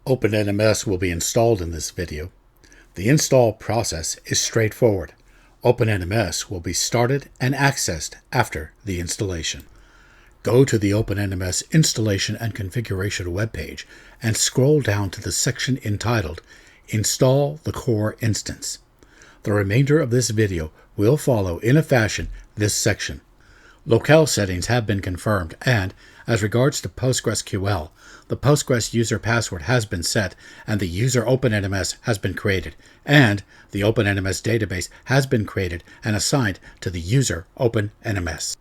OpenNMS will be installed in this video. The install process is straightforward. OpenNMS will be started and accessed after the installation. Go to the OpenNMS installation and configuration webpage and scroll down to the section entitled Install the Core Instance. The remainder of this video will follow in a fashion this section. Locale settings have been confirmed and, as regards to PostgreSQL, the Postgres user password has been set and the user OpenNMS has been created, and the OpenNMS database has been created and assigned to the user OpenNMS.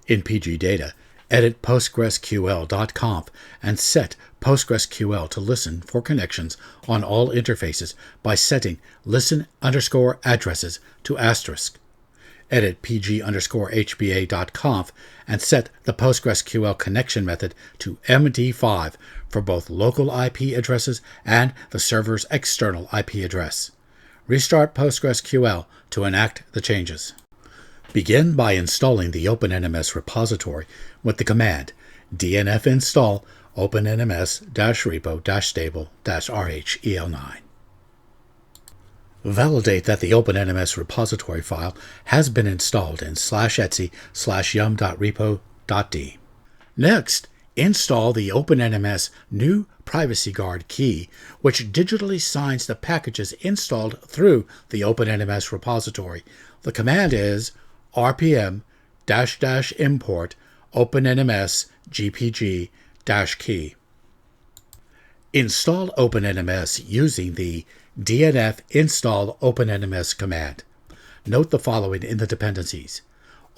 In PG data, edit PostgreSQL.conf and set PostgreSQL to listen for connections on all interfaces by setting listen_addresses to *. Edit pg_hba.conf and set the PostgreSQL connection method to MD5 for both local IP addresses and the server's external IP address. Restart PostgreSQL to enact the changes. Begin by installing the OpenNMS repository with the command dnf install opennms-repo-stable-rhel9. Validate that the OpenNMS repository file has been installed in /etc/yum.repo.d. Next, install the OpenNMS new Privacy Guard key, which digitally signs the packages installed through the OpenNMS repository. The command is rpm-import OpenNMS gpg-key. Install OpenNMS using the dnf install OpenNMS command. Note the following in the dependencies.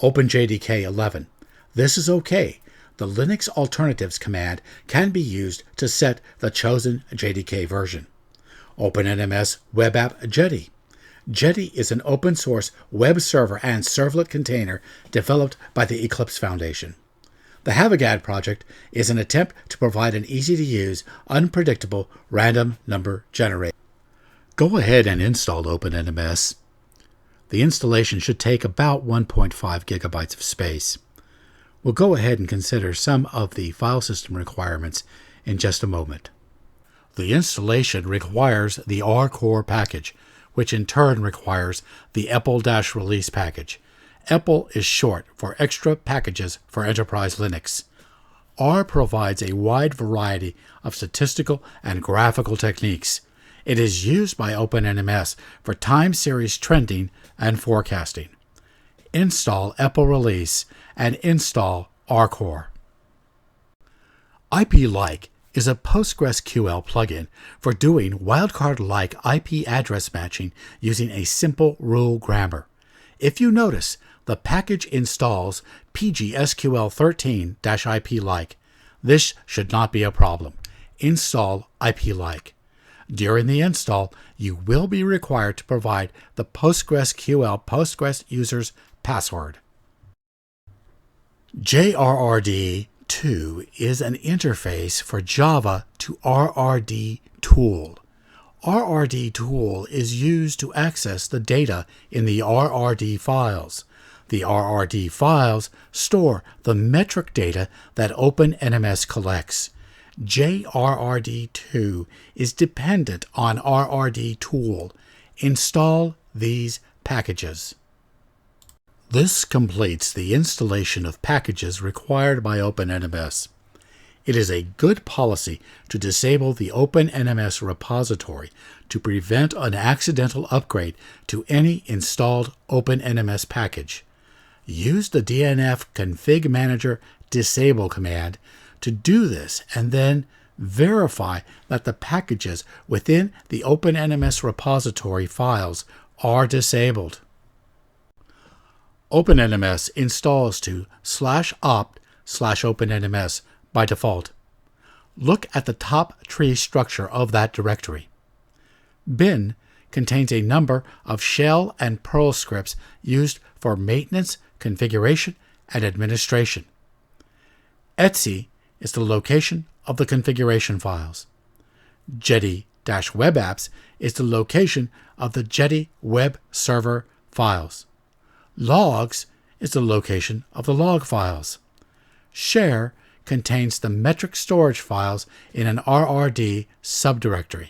OpenJDK 11. This is okay. The Linux alternatives command can be used to set the chosen JDK version. OpenNMS Web App Jetty. Jetty is an open source web server and servlet container developed by the Eclipse Foundation. The Havagad project is an attempt to provide an easy-to-use, unpredictable random number generator. Go ahead and install OpenNMS. The installation should take about 1.5 gigabytes of space. We'll go ahead and consider some of the file system requirements in just a moment. The installation requires the rcore package, which in turn requires the EPEL-release package. EPEL is short for Extra Packages for Enterprise Linux. R provides a wide variety of statistical and graphical techniques. It is used by OpenNMS for time series trending and forecasting. Install EPEL release and install rcore. IP-like is a PostgreSQL plugin for doing wildcard-like IP address matching using a simple rule grammar. If you notice, the package installs PGSQL13-IP-like. This should not be a problem. Install IP-like. During the install, you will be required to provide the PostgreSQL Postgres user's password. JRRD2 is an interface for Java to RRD tool. RRD tool is used to access the data in the RRD files. The RRD files store the metric data that OpenNMS collects. JRRD2 is dependent on RRD tool. Install these packages. This completes the installation of packages required by OpenNMS. It is a good policy to disable the OpenNMS repository to prevent an accidental upgrade to any installed OpenNMS package. Use the dnf config manager disable command to do this and then verify that the packages within the OpenNMS repository files are disabled. OpenNMS installs to /opt/OpenNMS by default. Look at the top tree structure of that directory. Bin contains a number of shell and Perl scripts used for maintenance, configuration, and administration. Etc is the location of the configuration files. Jetty-web apps is the location of the Jetty web server files. Logs is the location of the log files. Share contains the metric storage files in an RRD subdirectory.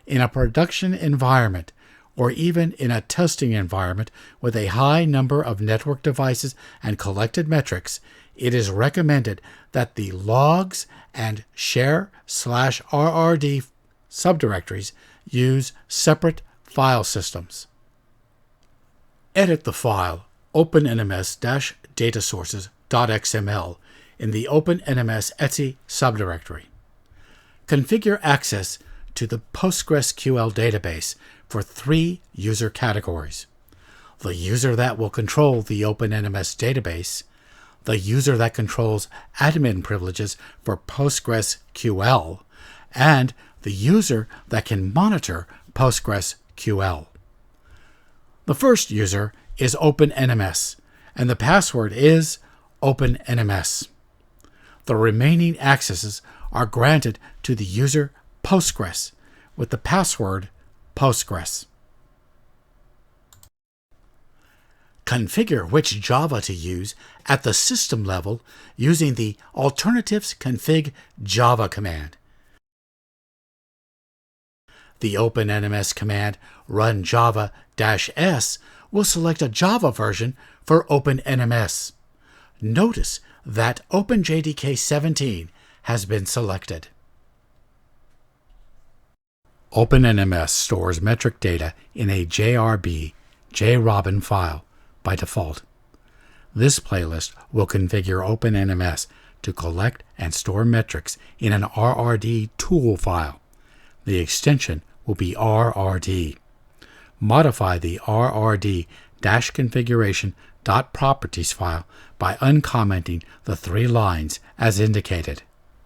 In a production environment, or even in a testing environment with a high number of network devices and collected metrics, it is recommended that the logs and share/RRD subdirectories use separate file systems. Edit the file OpenNMS-datasources.xml in the OpenNMS etc subdirectory. Configure access to the PostgreSQL database for 3 user categories: the user that will control the OpenNMS database, the user that controls admin privileges for PostgreSQL, and the user that can monitor PostgreSQL. The first user is OpenNMS, and the password is OpenNMS. The remaining accesses are granted to the user Postgres with the password Postgres. Configure which Java to use at the system level using the alternatives config Java command. The OpenNMS command run java-s will select a Java version for OpenNMS. Notice that OpenJDK 17 has been selected. OpenNMS stores metric data in a JRB JRobin file by default. This playlist will configure OpenNMS to collect and store metrics in an RRD tool file. The extension will be RRD. Modify the rrd-configuration.properties file by uncommenting the 3 lines as indicated.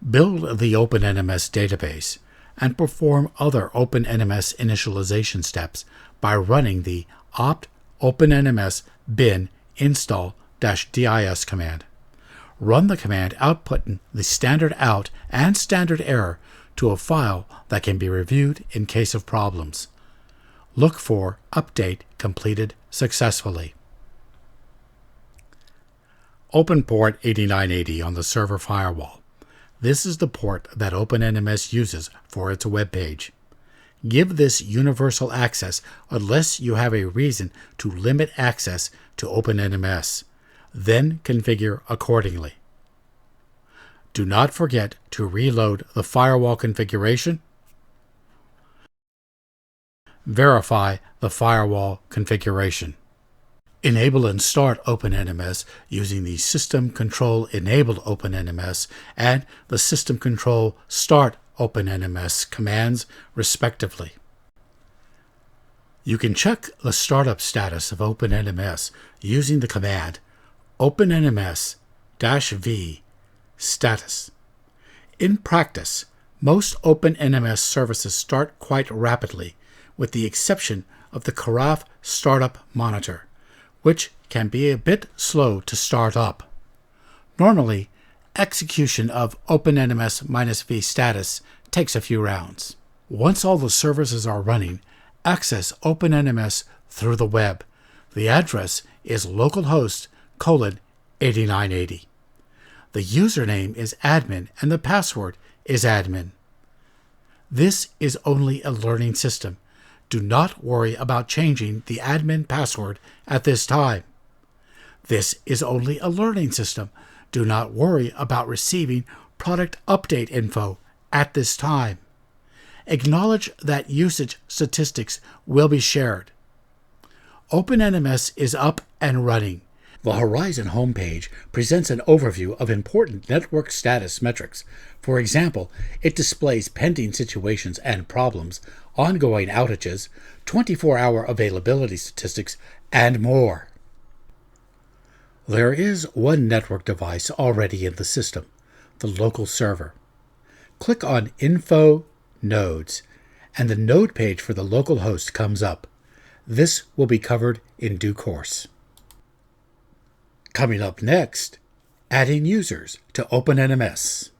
Build the OpenNMS database and perform other OpenNMS initialization steps by running the opt OpenNMS bin install-dis command. Run the command outputting the standard out and standard error to a file that can be reviewed in case of problems. Look for update completed successfully. Open port 8980 on the server firewall. This is the port that OpenNMS uses for its web page. Give this universal access unless you have a reason to limit access to OpenNMS. Then configure accordingly. Do not forget to reload the firewall configuration. Verify the firewall configuration. Enable and start OpenNMS using the System Control Enable OpenNMS and the System Control Start OpenNMS commands, respectively. You can check the startup status of OpenNMS using the command OpenNMS-v status. In practice, most OpenNMS services start quite rapidly, with the exception of the Carafe Startup Monitor, which can be a bit slow to start up. Normally, execution of OpenNMS-v status takes a few rounds. Once all the services are running, access OpenNMS through the web. The address is localhost:8980. The username is admin and the password is admin. This is only a learning system. Do not worry about changing the admin password at this time. This is only a learning system. Do not worry about receiving product update info at this time. Acknowledge that usage statistics will be shared. OpenNMS is up and running. The Horizon homepage presents an overview of important network status metrics. For example, it displays pending situations and problems, ongoing outages, 24-hour availability statistics, and more. There is one network device already in the system, the local server. Click on Info Nodes, and the node page for the local host comes up. This will be covered in due course. Coming up next, adding users to OpenNMS.